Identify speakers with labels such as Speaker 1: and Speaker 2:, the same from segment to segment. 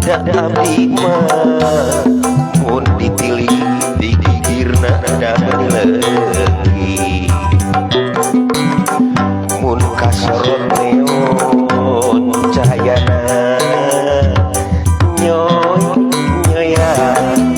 Speaker 1: da abdi mah mun ditilik digigirna da meuleuki mun kasorot neon cahayana nyoy nyoyan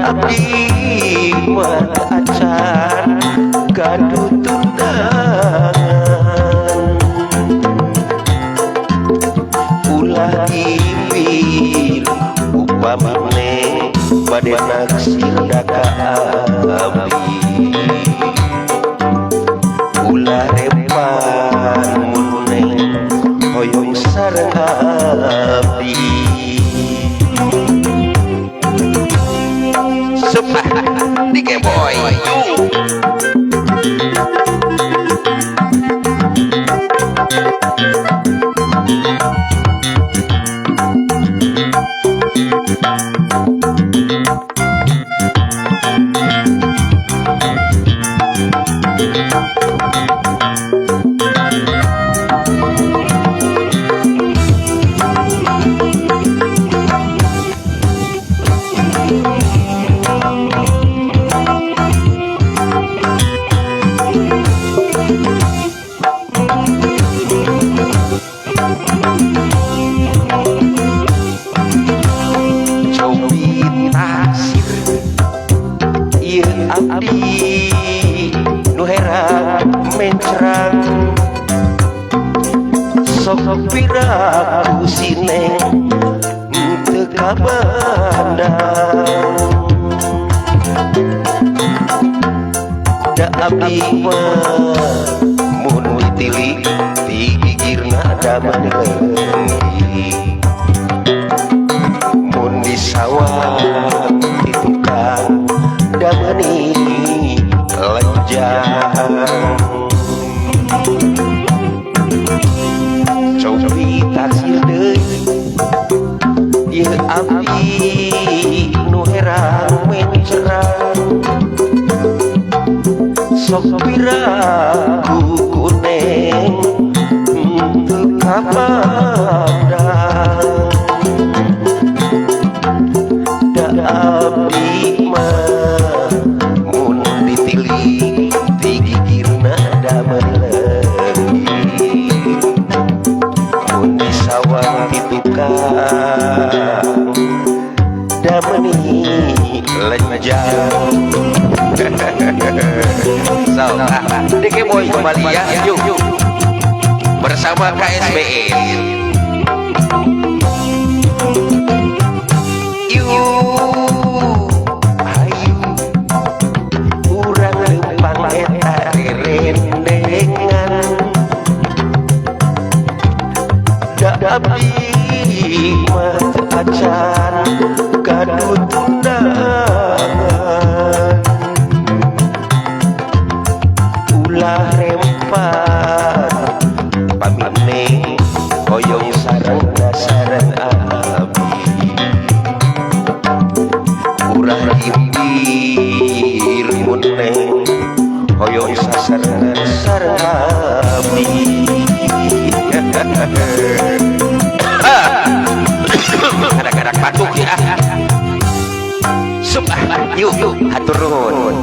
Speaker 1: abdi mah acan gaduh tundangan ulah ipil upamane bade naksir daka abdi ulah repan mun neng hoyong sareng abdi Dike boy abdi nu herang mencerang sok piraku sineng teu kabandang da abdi mah mun ditilik di gigirna da meuleuki mun di sawah di tukang da meuni lenjang cobi taksir deui ieu abdi nu herang mencerang sok piraku kuneng teu kapandang da abdi mah mun ditilik digigirna da meuleuki mun di sawah di tukang da meuni lenjang so Dike boy kembali ya yuk bersama KSBN abdi mah acan gaduh tundangan ulah rempat pamine hoyong sareng sareng abdi urang impir mun neng hoyong sasarengan sareng abdi kadang-kadang batuk ya yuk hatur nuhun